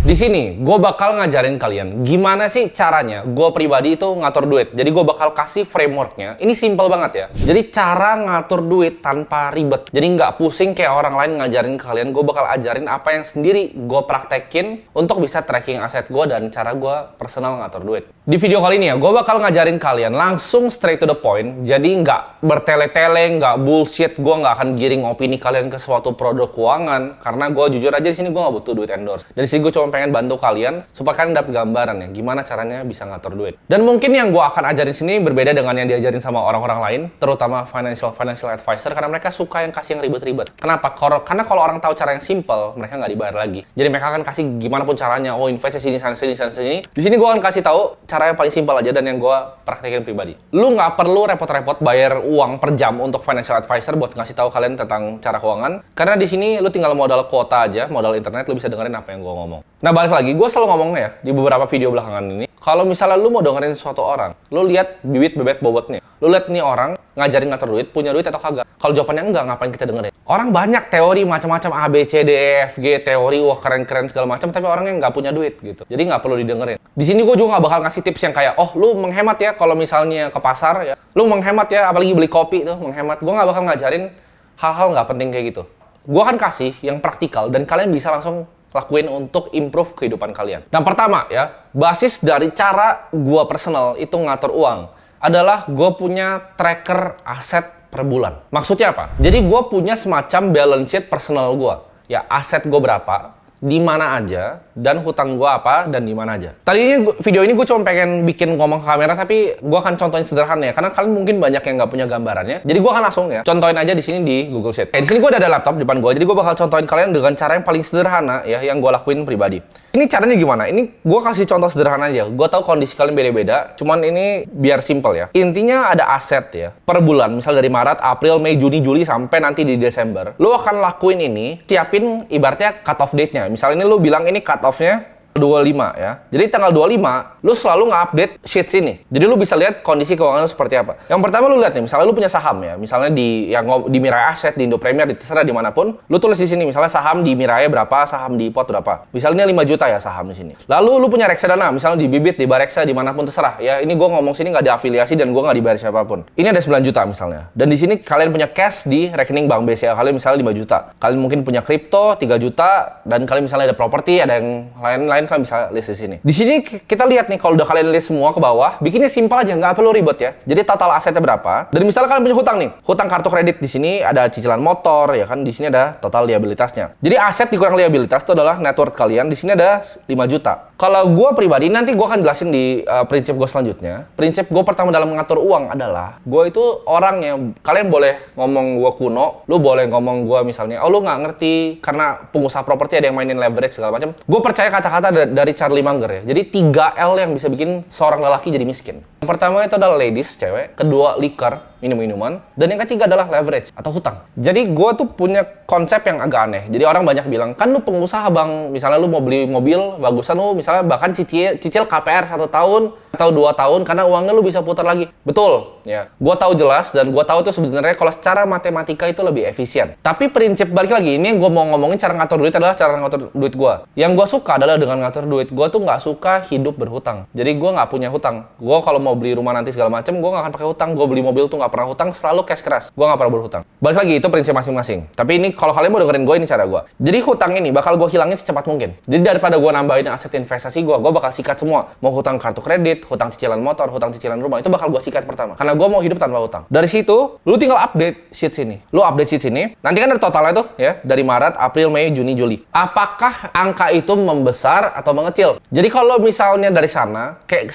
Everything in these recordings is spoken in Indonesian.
Di sini, gue bakal ngajarin kalian gimana sih caranya gue pribadi itu ngatur duit. Jadi gue bakal kasih frameworknya. Ini simple banget ya. Jadi cara ngatur duit tanpa ribet. Jadi nggak pusing kayak orang lain ngajarin ke kalian. Gue bakal ajarin apa yang sendiri gue praktekin untuk bisa tracking aset gue dan cara gue personal ngatur duit. Di video kali ini ya, gue bakal ngajarin kalian langsung straight to the point. Jadi nggak bertele-tele, nggak bullshit. Gue nggak akan giring opini kalian ke suatu produk keuangan. Karena gue jujur aja di sini gue nggak butuh duit endorse. Dan di sini gue cuma pengen bantu kalian supaya kalian dapat gambaran ya gimana caranya bisa ngatur duit. Dan mungkin yang gue akan ajarin sini berbeda dengan yang diajarin sama orang-orang lain, terutama financial advisor, karena mereka suka yang kasih yang ribet-ribet. Kenapa? Karena kalau orang tahu cara yang simple, mereka nggak dibayar lagi. Jadi mereka akan kasih gimana pun caranya. Oh, investasi sini sana sini sana sini. Di sini gue akan kasih tahu cara yang paling simpel aja dan yang gue praktekin pribadi. Lu nggak perlu repot-repot bayar uang per jam untuk financial advisor buat ngasih tahu kalian tentang cara keuangan. Karena di sini lu tinggal modal kuota aja, modal internet, lu bisa dengerin apa yang gue ngomong. Nah, balik lagi, gue selalu ngomongnya ya, di beberapa video belakangan ini, kalau misalnya lu mau dengerin suatu orang, lu lihat bibit bebet bobotnya. Lu lihat nih orang ngajarin ngatur duit, punya duit atau kagak. Kalau jawabannya enggak, ngapain kita dengerin? Orang banyak teori macam-macam A, B, C, D, E, F, G, teori, wah keren-keren segala macam, tapi orangnya nggak punya duit gitu. Jadi nggak perlu didengerin. Di sini gue juga nggak bakal ngasih tips yang kayak, oh lu menghemat ya kalau misalnya ke pasar ya. Lu menghemat ya, apalagi beli kopi tuh, menghemat. Gue nggak bakal ngajarin hal-hal nggak penting kayak gitu. Gue akan kasih yang praktikal dan kalian bisa langsung lakuin untuk improve kehidupan kalian. Yang pertama ya, basis dari cara gue personal itu ngatur uang adalah gue punya tracker aset per bulan. Maksudnya apa? Jadi gue punya semacam balance sheet personal gue. Ya, aset gue berapa, di mana aja, dan hutang gue apa, dan di mana aja. Tadinya video ini gue cuma pengen bikin ngomong ke kamera, tapi gue akan contohin sederhana ya, karena kalian mungkin banyak yang nggak punya gambarannya. Jadi gue akan langsung ya, contohin aja di sini di Google Sheet. Di sini gue udah ada laptop di depan gue, jadi gue bakal contohin kalian dengan cara yang paling sederhana ya, yang gue lakuin pribadi. Ini caranya gimana? Ini gue kasih contoh sederhana aja. Gue tahu kondisi kalian beda-beda, cuman ini biar simple ya. Intinya ada aset ya, per bulan, misal dari Maret, April, Mei, Juni, Juli, sampai nanti di Desember. Lo akan lakuin ini, siapin ibaratnya cut off date-nya. Misalnya ini lo bilang ini cut off-nya 25 ya. Jadi tanggal 25 lu selalu nge-update sheets ini. Jadi lu bisa lihat kondisi keuangan lu seperti apa. Yang pertama lu lihat nih, misalnya lu punya saham ya. Misalnya di Mirai Aset, di Indo Premier, di terserah dimanapun. Lu tulis di sini misalnya saham di Mirai berapa, saham di Pot berapa. Misalnya 5 juta ya saham di sini. Lalu lu punya reksadana, misalnya di Bibit, di Bareksa, dimanapun terserah ya. Ini gua ngomong sini nggak diafiliasi dan gua nggak dibayar siapapun. Ini ada 9 juta misalnya. Dan di sini kalian punya cash di rekening Bank BCA kalian misalnya 5 juta. Kalian mungkin punya kripto 3 juta dan kalian misalnya ada properti, ada yang lain-lain kalian bisa list di sini. Di sini kita lihat nih kalau udah kalian list semua ke bawah, bikinnya simpel aja, nggak perlu ribet ya. Jadi total asetnya berapa? Dan misalnya kalian punya hutang nih, hutang kartu kredit di sini ada cicilan motor ya kan, di sini ada total liabilitasnya. Jadi aset dikurang liabilitas itu adalah net worth kalian. Di sini ada 5 juta. Kalau gue pribadi nanti gue akan jelasin di prinsip gue selanjutnya. Prinsip gue pertama dalam mengatur uang adalah gue itu orang yang kalian boleh ngomong gue kuno, lu boleh ngomong gue misalnya, oh lu nggak ngerti karena pengusaha properti ada yang mainin leverage segala macam. Gue percaya kata-kata dari Charlie Munger ya. Jadi 3L yang bisa bikin seorang lelaki jadi miskin. Yang pertama itu adalah ladies, cewek. Kedua, liquor, minum-minuman. Dan yang ketiga adalah leverage atau hutang. Jadi gue tuh punya konsep yang agak aneh. Jadi orang banyak bilang, kan lu pengusaha bang, misalnya lu mau beli mobil, bagusan lu misalnya bahkan cicil KPR 1 tahun atau 2 tahun karena uangnya lu bisa putar lagi. Betul, ya. Gue tahu jelas dan gue tahu tuh sebenarnya kalau secara matematika itu lebih efisien. Tapi prinsip balik lagi, ini yang gue mau ngomongin cara ngatur duit adalah cara ngatur duit gue. Yang gue suka adalah dengan ngatur duit, gue tuh nggak suka hidup berhutang. Jadi gue nggak punya hutang. Gue kalau mau beli rumah nanti segala macem, gue nggak akan pakai hutang. Gue beli mobil tuh nggak pernah hutang, selalu cash keras. Gue nggak pernah berhutang. Balik lagi, itu prinsip masing-masing. Tapi ini kalau kalian mau dengerin gue, ini cara gue. Jadi hutang ini bakal gue hilangin secepat mungkin. Jadi daripada gue nambahin aset investasi gue bakal sikat semua. Mau hutang kartu kredit, hutang cicilan motor, hutang cicilan rumah, itu bakal gue sikat pertama. Karena gue mau hidup tanpa hutang. Dari situ, lu tinggal update sheet sini. Lu update sheet sini, nanti kan ada totalnya tuh ya, dari Maret, April, Mei, Juni, Juli. Apakah angka itu membesar atau mengecil? Jadi kalau misalnya dari sana, kayak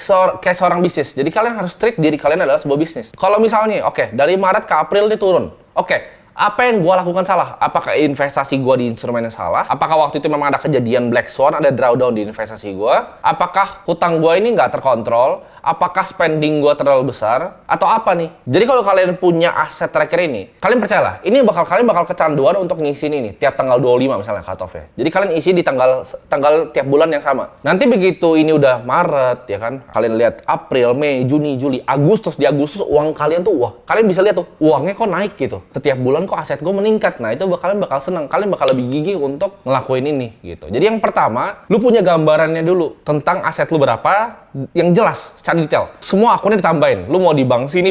seorang bisnis, jadi kalian harus treat diri kalian adalah sebuah bisnis. Kalau misalnya, oke, dari Maret ke April ini turun. Oke, apa yang gue lakukan salah? Apakah investasi gue di instrumennya salah? Apakah waktu itu memang ada kejadian black swan, ada drawdown di investasi gue? Apakah hutang gue ini nggak terkontrol? Apakah spending gue terlalu besar? Atau apa nih? Jadi kalau kalian punya aset tracker ini, kalian percayalah, ini kalian bakal kecanduan untuk ngisi ini tiap tanggal 25 misalnya cut off ya. Jadi kalian isi di tanggal tiap bulan yang sama. Nanti begitu ini udah Maret ya kan, kalian lihat April, Mei, Juni, Juli, Agustus. Di Agustus uang kalian tuh, wah, kalian bisa lihat tuh, uangnya kok naik gitu. Setiap bulan kok aset gue meningkat. Nah, itu kalian bakal senang, kalian bakal lebih gigih untuk ngelakuin ini gitu. Jadi yang pertama, lu punya gambarannya dulu tentang aset lu berapa yang jelas secara detail. Semua akunnya ditambahin. Lu mau di bank sini,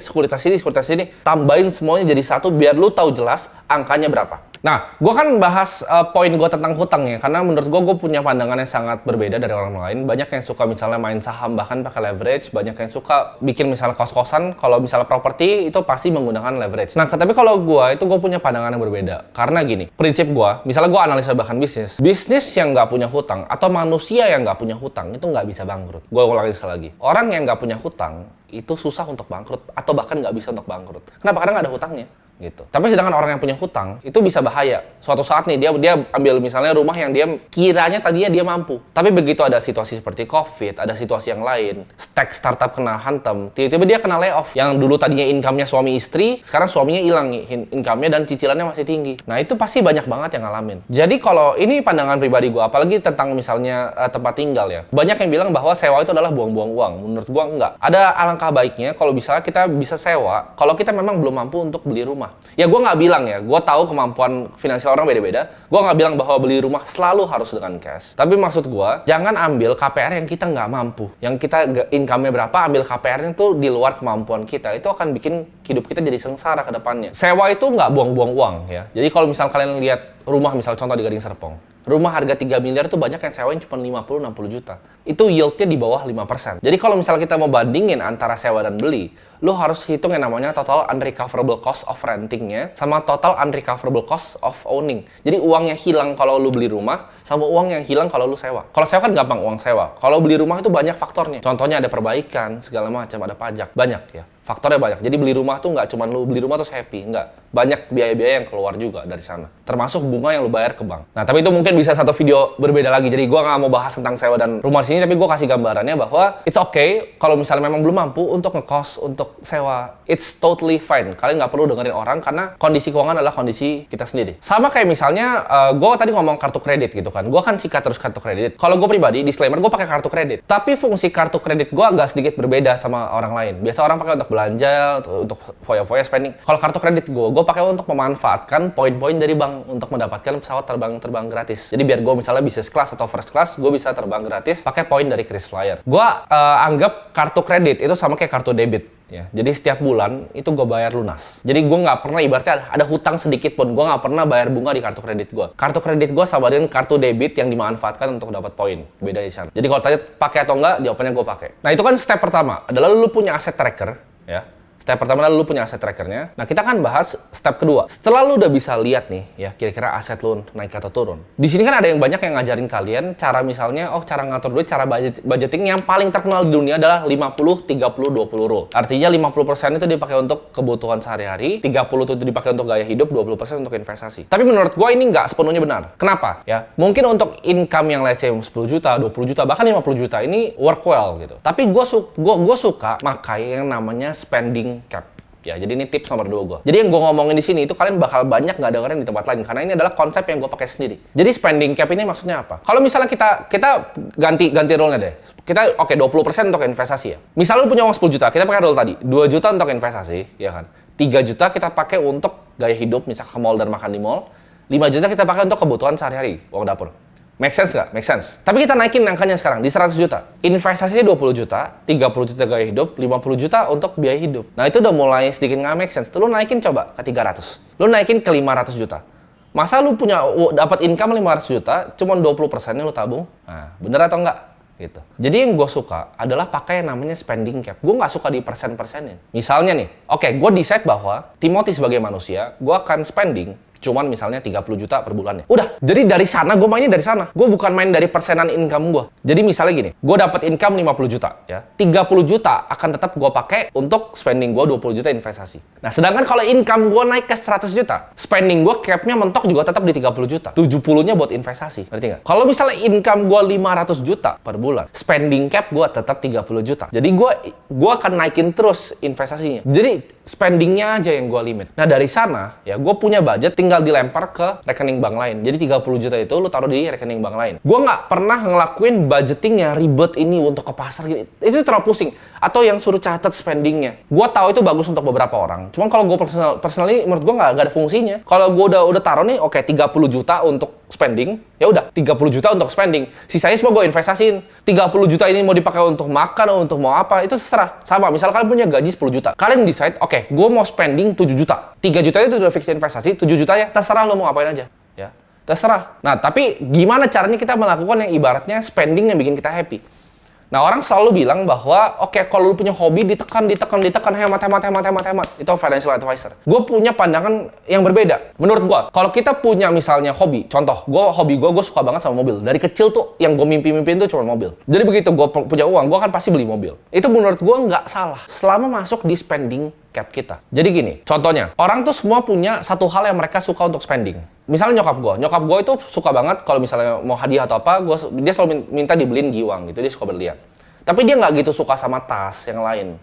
sekuritas sini, tambahin semuanya jadi satu biar lu tahu jelas angkanya berapa. Nah, gue kan bahas poin gue tentang hutang ya, karena menurut gue punya pandangan yang sangat berbeda dari orang lain. Banyak yang suka misalnya main saham bahkan pakai leverage, banyak yang suka bikin misalnya kos-kosan, kalau misalnya properti itu pasti menggunakan leverage. Nah, tapi kalau gue punya pandangan yang berbeda. Karena gini, prinsip gue, misalnya gue analisa bahkan bisnis yang nggak punya hutang atau manusia yang nggak punya hutang itu nggak bisa bangkrut. Gue ulangin sekali lagi, orang yang nggak punya hutang itu susah untuk bangkrut atau bahkan nggak bisa untuk bangkrut. Kenapa? Karena nggak ada hutangnya. Gitu. Tapi sedangkan orang yang punya hutang itu bisa bahaya. Suatu saat nih dia ambil misalnya rumah yang dia kiranya tadinya dia mampu. Tapi begitu ada situasi seperti COVID, ada situasi yang lain, startup kena hantam, tiba-tiba dia kena layoff. Yang dulu tadinya income-nya suami istri, sekarang suaminya hilang income-nya dan cicilannya masih tinggi. Nah, itu pasti banyak banget yang ngalamin. Jadi kalau ini pandangan pribadi gue, apalagi tentang misalnya tempat tinggal ya. Banyak yang bilang bahwa sewa itu adalah buang-buang uang. Menurut gue enggak. Ada alangkah baiknya kalau bisa kita bisa sewa kalau kita memang belum mampu untuk beli rumah. Ya gue nggak bilang ya, gue tahu kemampuan finansial orang beda-beda. Gue nggak bilang bahwa beli rumah selalu harus dengan cash. Tapi maksud gue, jangan ambil KPR yang kita nggak mampu. Yang kita income-nya berapa, ambil KPR-nya tuh di luar kemampuan kita. Itu akan bikin hidup kita jadi sengsara ke depannya. Sewa itu nggak buang-buang uang ya. Jadi kalau misal kalian lihat rumah, misal contoh di Gading Serpong, rumah harga 3 miliar itu banyak yang sewain cuma 50-60 juta. Itu yield-nya di bawah 5%. Jadi kalau misalnya kita mau bandingin antara sewa dan beli, lo harus hitung yang namanya total unrecoverable cost of renting-nya sama total unrecoverable cost of owning. Jadi uang yang hilang kalau lo beli rumah sama uang yang hilang kalau lo sewa. Kalau sewa kan gampang, uang sewa. Kalau beli rumah itu banyak faktornya. Contohnya ada perbaikan, segala macam, ada pajak. Banyak ya. Faktornya banyak. Jadi beli rumah tuh nggak cuma lu beli rumah terus happy. Nggak. Banyak biaya-biaya yang keluar juga dari sana. Termasuk bunga yang lu bayar ke bank. Nah, tapi itu mungkin bisa satu video berbeda lagi. Jadi gue nggak mau bahas tentang sewa dan rumah di sini, tapi gue kasih gambarannya bahwa it's okay kalau misalnya memang belum mampu untuk ngekos, untuk sewa. It's totally fine. Kalian nggak perlu dengerin orang karena kondisi keuangan adalah kondisi kita sendiri. Sama kayak misalnya gue tadi ngomong kartu kredit gitu kan. Gue kan sikat terus kartu kredit. Kalau gue pribadi, disclaimer, gue pakai kartu kredit. Tapi fungsi kartu kredit gue agak sedikit berbeda sama orang lain. Biasa orang pakai untuk belanja, untuk foya-foya spending. Kalau kartu kredit gue pakai untuk memanfaatkan poin-poin dari bank untuk mendapatkan pesawat terbang gratis. Jadi biar gue misalnya business class atau first class, gue bisa terbang gratis pakai poin dari KrisFlyer. Gue anggap kartu kredit itu sama kayak kartu debit. Ya, jadi setiap bulan itu gue bayar lunas. Jadi gue nggak pernah, ibaratnya ada hutang sedikit pun, gue nggak pernah bayar bunga di kartu kredit gue. Kartu kredit gue sama dengan kartu debit yang dimanfaatkan untuk dapat poin. Beda di sana. Jadi kalau tanya pakai atau enggak, jawabannya gue pakai. Nah, itu kan step pertama adalah lu punya aset tracker, ya. Step pertama lu punya aset trackernya. Nah, kita kan bahas step kedua. Setelah lu udah bisa lihat nih, ya kira-kira aset lu naik atau turun. Di sini kan ada yang banyak yang ngajarin kalian cara misalnya, cara ngatur duit, cara budgeting yang paling terkenal di dunia adalah 50-30-20 rule. Artinya 50% itu dipakai untuk kebutuhan sehari-hari, 30% itu dipakai untuk gaya hidup, 20% untuk investasi. Tapi menurut gua ini nggak sepenuhnya benar. Kenapa? Ya, mungkin untuk income yang let's say 10 juta, 20 juta, bahkan 50 juta ini work well gitu. Tapi gua suka pakai yang namanya spending cap. Ya, jadi ini tips nomor 2 gue. Jadi yang gue ngomongin di sini itu kalian bakal banyak nggak dengerin di tempat lain karena ini adalah konsep yang gue pakai sendiri. Jadi spending cap ini maksudnya apa? Kalau misalnya kita ganti rule-nya deh. Kita 20% untuk investasi ya. Misalnya lu punya uang 10 juta, kita pakai rule tadi. 2 juta untuk investasi, ya kan? 3 juta kita pakai untuk gaya hidup, misal ke mall dan makan di mall. 5 juta kita pakai untuk kebutuhan sehari-hari, uang dapur. Make sense nggak? Make sense. Tapi kita naikin angkanya sekarang di 100 juta. Investasinya 20 juta, 30 juta gaya hidup, 50 juta untuk biaya hidup. Nah, itu udah mulai sedikit nggak make sense. Lu naikin coba ke 300. Lu naikin ke 500 juta. Masa lu punya dapat income 500 juta, cuma 20%-nya lu tabung? Nah, bener atau enggak? Gitu. Jadi yang gue suka adalah pakai yang namanya spending cap. Gue nggak suka di persen-persenin. Misalnya nih, gue decide bahwa Timothy sebagai manusia, gue akan spending cuman misalnya 30 juta per bulannya. Udah, jadi dari sana gue mainnya dari sana. Gue bukan main dari persenan income gue. Jadi misalnya gini, gue dapat income 50 juta ya. 30 juta akan tetap gue pakai untuk spending gue 20 juta investasi. Nah, sedangkan kalau income gue naik ke 100 juta, spending gue capnya mentok juga tetap di 30 juta. 70-nya buat investasi. Ngerti nggak? Kalau misalnya income gue 500 juta per bulan, spending cap gue tetap 30 juta. Jadi gue akan naikin terus investasinya. Jadi spendingnya aja yang gue limit. Nah, dari sana ya gue punya budget, tinggal dilempar ke rekening bank lain. Jadi 30 juta itu lu taruh di rekening bank lain. Gue nggak pernah ngelakuin budgeting yang ribet ini untuk ke pasar. Itu terlalu pusing. atau yang suruh catat spendingnya. Gue tahu itu bagus untuk beberapa orang. Cuman kalau gue personally menurut gue nggak ada fungsinya. Kalau gue udah taruh nih, oke, 30 juta untuk spending, ya udah 30 juta untuk spending. Sisanya semua gue investasiin. 30 juta ini mau dipakai untuk makan, untuk mau apa, itu terserah. Sama, misal kalian punya gaji 10 juta. Kalian decide, oke, gue mau spending 7 juta. 3 juta itu udah fix investasi, 7 juta ya terserah lo mau ngapain aja. Ya, terserah. Nah, tapi gimana caranya kita melakukan yang ibaratnya spending yang bikin kita happy? Nah, orang selalu bilang bahwa, oke, kalau lu punya hobi, ditekan, hemat. Itu financial advisor. Gue punya pandangan yang berbeda. Menurut gue, kalau kita punya misalnya hobi, contoh, hobi gue suka banget sama mobil. Dari kecil tuh, yang gue mimpi-mimpiin tuh cuma mobil. Jadi begitu gue punya uang, gue akan pasti beli mobil. Itu menurut gue nggak salah, selama masuk di spending cap kita. Jadi gini, contohnya, orang tuh semua punya satu hal yang mereka suka untuk spending. Misalnya nyokap gue itu suka banget kalau misalnya mau hadiah atau apa, dia selalu minta dibeliin giwang gitu, dia suka berlian. Tapi dia nggak gitu suka sama tas yang lain.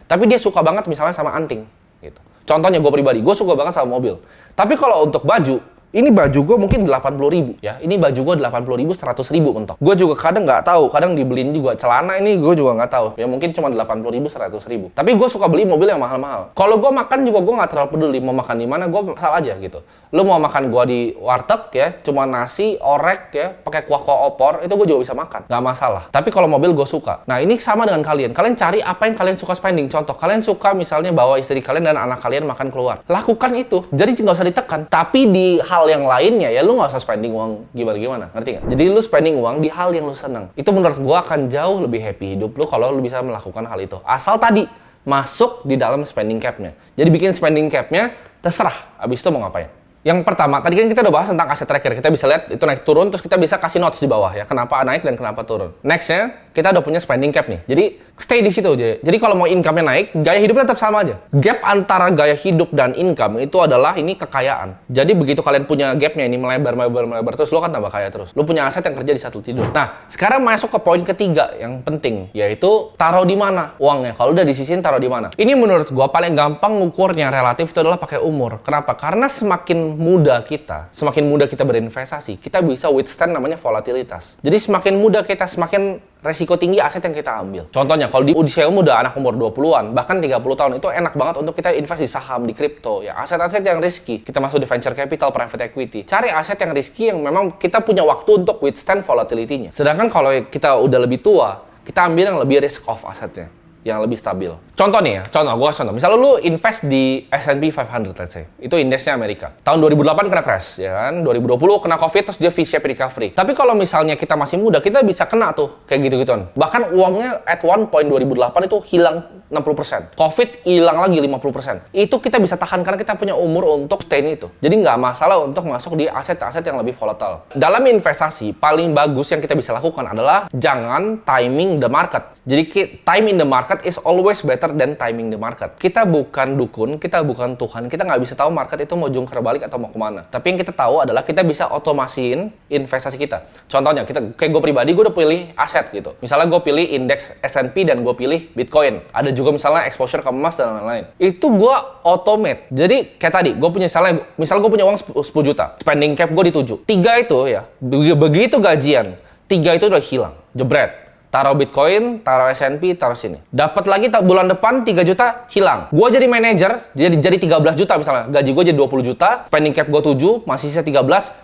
Tapi dia suka banget misalnya sama anting gitu. Contohnya gue pribadi, gue suka banget sama mobil. Tapi kalau untuk baju, ini baju gue mungkin 80.000 ya. Ini baju gue 80.000, 100.000 mentok. Gue juga kadang nggak tahu, kadang dibeliin juga celana ini gue juga nggak tahu. Ya mungkin cuma 80.000, 100.000. Tapi gue suka beli mobil yang mahal-mahal. Kalau gue makan juga gue nggak terlalu peduli mau makan di mana, gue asal aja gitu. Lu mau makan gue di warteg ya, cuma nasi, orek ya, pakai kuah opor, itu gue juga bisa makan, nggak masalah. Tapi kalau mobil gue suka. Nah ini sama dengan kalian. Kalian cari apa yang kalian suka spending. Contoh, kalian suka misalnya bawa istri kalian dan anak kalian makan keluar. Lakukan itu. Jadi nggak usah ditekan. Tapi di hal yang lainnya ya lu nggak usah spending uang gimana, ngerti nggak? Jadi lu spending uang di hal yang lu seneng. Itu menurut gua akan jauh lebih happy hidup lu kalau lu bisa melakukan hal itu. Asal tadi masuk di dalam spending cap-nya. Jadi bikin spending cap-nya terserah. Abis itu mau ngapain? Yang pertama, tadi kan kita udah bahas tentang aset tracker. Kita bisa lihat itu naik turun, terus kita bisa kasih notes di bawah ya. Kenapa naik dan kenapa turun. Next-nya, kita udah punya spending cap nih. Jadi, stay di situ aja. Jadi, kalau mau income-nya naik, gaya hidupnya tetap sama aja. Gap antara gaya hidup dan income itu adalah ini kekayaan. Jadi, begitu kalian punya gap-nya ini melebar, terus lo kan tambah kaya terus. Lo punya aset yang kerja di satu tidur. Nah, sekarang masuk ke poin ketiga yang penting, yaitu taruh di mana uangnya. Kalau udah disisihin, taruh di mana. Ini menurut gua paling gampang ngukurnya relatif itu adalah pakai umur. Kenapa? Karena semakin muda kita berinvestasi, kita bisa withstand namanya volatilitas. Jadi semakin muda kita, semakin resiko tinggi aset yang kita ambil. Contohnya, kalau di usia muda, anak umur 20-an, bahkan 30 tahun, itu enak banget untuk kita invest di saham, di kripto, ya aset-aset yang risky. Kita masuk di venture capital, private equity. Cari aset yang risky yang memang kita punya waktu untuk withstand volatility-nya. Sedangkan kalau kita udah lebih tua, kita ambil yang lebih risk off asetnya, yang lebih stabil. Contoh nih ya, gue contoh. Misalnya lu invest di S&P 500, let's say. Itu indeksnya Amerika. Tahun 2008 kena crash, ya kan? 2020 kena COVID, terus dia V-shape recovery. Tapi kalau misalnya kita masih muda, kita bisa kena tuh, kayak gitu-gituan. Bahkan uangnya at one point 2008 itu hilang 60%. COVID hilang lagi 50%. Itu kita bisa tahan karena kita punya umur untuk stay itu. Jadi nggak masalah untuk masuk di aset-aset yang lebih volatile. Dalam investasi, paling bagus yang kita bisa lakukan adalah jangan timing the market. Jadi time in the market is always better than timing the market. Kita bukan dukun, kita bukan Tuhan, kita nggak bisa tahu market itu mau jungkir balik atau mau kemana. Tapi yang kita tahu adalah kita bisa otomasiin investasi kita. Contohnya, kayak gue pribadi, gue udah pilih aset gitu. Misalnya gue pilih indeks S&P dan gue pilih Bitcoin. Ada juga misalnya exposure ke emas dan lain-lain. Itu gue automate. Jadi kayak tadi, gue punya misalnya gue punya uang 10 juta. Spending cap gue di 7. 3 itu ya, begitu gajian, 3 itu udah hilang. Jebret. Taruh Bitcoin, taruh S&P, taruh sini. Dapat lagi bulan depan 3 juta, hilang. Gue jadi manajer, jadi 13 juta misalnya. Gaji gue jadi 20 juta, spending cap gue 7, masih sisa 13.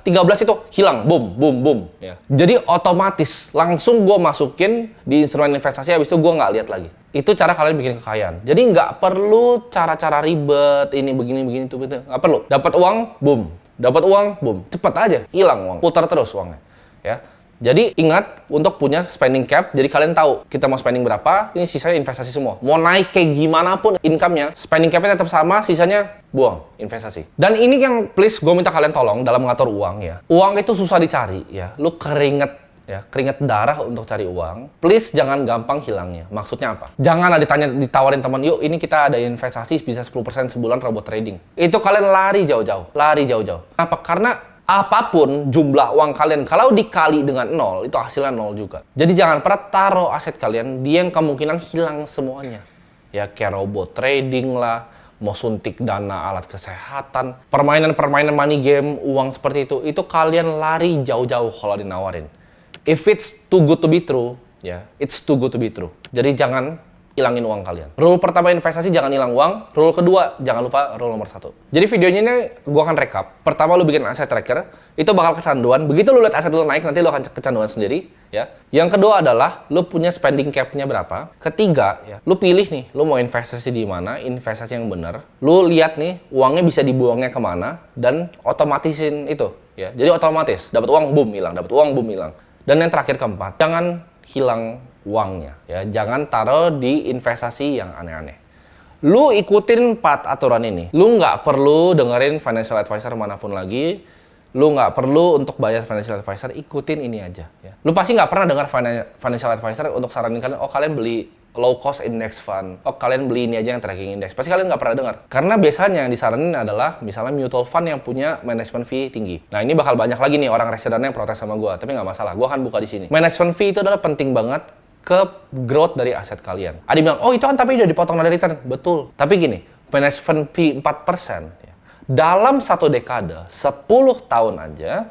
13 itu hilang, boom. Ya. Jadi otomatis, langsung gue masukin di instrumen investasi, habis itu gue nggak lihat lagi. Itu cara kalian bikin kekayaan. Jadi nggak perlu cara-cara ribet, ini begini, itu. Nggak perlu. Dapat uang, boom. Dapat uang, boom. Cepet aja, hilang uang. Putar terus uangnya. Ya. Jadi ingat untuk punya spending cap, jadi kalian tahu kita mau spending berapa, ini sisanya investasi semua. Mau naik kayak gimana pun income-nya, spending cap-nya tetap sama, sisanya buang, investasi. Dan ini yang please gue minta kalian tolong dalam mengatur uang ya. Uang itu susah dicari ya, lu keringet darah untuk cari uang. Please jangan gampang hilangnya. Maksudnya apa? Jangan ditawarin teman, yuk ini kita ada investasi bisa 10% sebulan robot trading. Itu kalian lari jauh-jauh. Kenapa? Karena apapun jumlah uang kalian, kalau dikali dengan 0, itu hasilnya 0 juga. Jadi jangan pernah taruh aset kalian di yang kemungkinan hilang semuanya. Ya kayak robot trading lah, mau suntik dana alat kesehatan, permainan money game, uang seperti itu kalian lari jauh-jauh kalau dinawarin. If it's too good to be true, ya, it's too good to be true. Jadi jangan ilangin uang kalian. Rule pertama investasi, jangan hilang uang. Rule kedua, jangan lupa rule nomor 1. Jadi videonya ini gue akan rekap. Pertama lu bikin aset tracker, itu bakal kecanduan. Begitu lu lihat aset lu naik, nanti lu akan kecanduan sendiri. Ya. Yang kedua adalah lu punya spending cap-nya berapa. Ketiga, ya, lu pilih nih, lu mau investasi di mana, investasi yang benar. Lu lihat nih, uangnya bisa dibuangnya kemana, dan otomatisin itu. Ya. Jadi otomatis, dapat uang, boom, hilang. Dapat uang, boom, hilang. Dan yang terakhir keempat, jangan hilang uangnya, ya. Jangan taruh di investasi yang aneh-aneh. Lu ikutin 4 aturan ini. Lu nggak perlu dengerin financial advisor manapun lagi. Lu nggak perlu untuk bayar financial advisor, ikutin ini aja. Ya. Lu pasti nggak pernah dengar financial advisor untuk saranin kalian, oh kalian beli low cost index fund, oh kalian beli ini aja yang tracking index. Pasti kalian nggak pernah dengar. Karena biasanya yang disaranin adalah misalnya mutual fund yang punya management fee tinggi. Nah ini bakal banyak lagi nih orang reksadana yang protes sama gua, tapi nggak masalah, gua akan buka di sini. Management fee itu adalah penting banget ke growth dari aset kalian. Ada bilang, oh itu kan tapi udah dipotong dari return. Betul. Tapi gini, management fee 4%. Ya. Dalam 1 dekade, 10 tahun aja,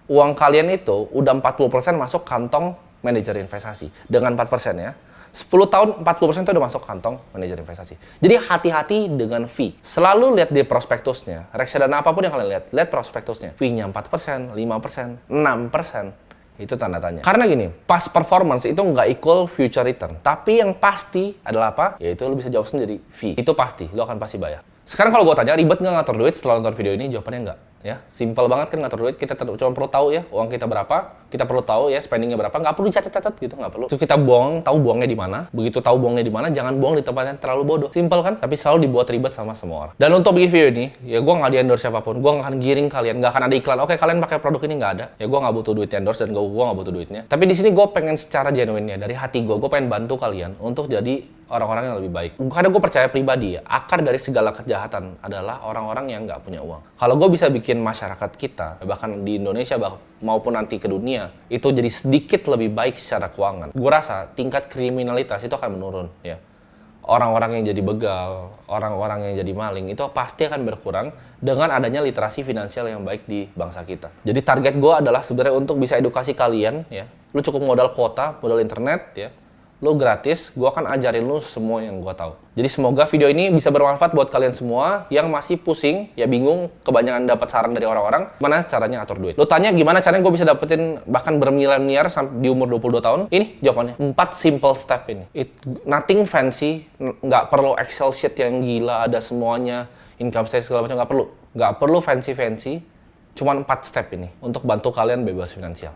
uang kalian itu udah 40% masuk kantong manajer investasi. Dengan 4% ya. 10 tahun, 40% itu udah masuk kantong manajer investasi. Jadi hati-hati dengan fee. Selalu lihat di prospektusnya. Reksadana apapun yang kalian lihat prospektusnya. Fee-nya 4%, 5%, 6%. Itu tanda tanya. Karena gini, past performance itu nggak equal future return. Tapi yang pasti adalah apa? Yaitu lu bisa jawab sendiri, fee. Itu pasti, lu akan pasti bayar. Sekarang kalau gue tanya, ribet nggak ngatur duit setelah nonton video ini? Jawabannya nggak. Ya, simple banget kan ngatur duit. Kita cuma perlu tahu ya uang kita berapa, kita perlu tahu ya spendingnya berapa. Nggak perlu catat-catat gitu, nggak perlu. Terus kita buang, tahu buangnya di mana. Begitu tahu buangnya di mana, jangan buang di tempat yang terlalu bodoh. Simple kan? Tapi selalu dibuat ribet sama semua orang. Dan untuk bikin video ini, ya gue nggak di-endorse siapapun. Gue nggak akan giring kalian, nggak akan ada iklan. Oke, kalian pakai produk ini nggak ada. Ya gue nggak butuh duit endorse dan gue nggak butuh duitnya. Tapi di sini gue pengen secara genuine ya dari hati gue pengen bantu kalian untuk jadi orang-orang yang lebih baik. Karena gue percaya pribadi ya, akar dari segala kejahatan adalah orang-orang yang nggak punya uang. Kalau gue bisa bikin masyarakat kita, bahkan di Indonesia maupun nanti ke dunia, itu jadi sedikit lebih baik secara keuangan. Gue rasa tingkat kriminalitas itu akan menurun ya. Orang-orang yang jadi begal, orang-orang yang jadi maling, itu pasti akan berkurang dengan adanya literasi finansial yang baik di bangsa kita. Jadi target gue adalah sebenarnya untuk bisa edukasi kalian ya. Lu cukup modal kuota, modal internet ya. Lu gratis, gue akan ajarin lu semua yang gue tahu. Jadi semoga video ini bisa bermanfaat buat kalian semua yang masih pusing, ya bingung, kebanyakan dapat saran dari orang-orang, mana caranya atur duit. Lu tanya gimana caranya gue bisa dapetin bahkan bermiliar-miliar di umur 22 tahun? Ini jawabannya, 4 simple step ini. Nothing fancy, nggak perlu Excel sheet yang gila, ada semuanya, income statement segala macam, nggak perlu. Nggak perlu fancy-fancy, cuma 4 step ini untuk bantu kalian bebas finansial.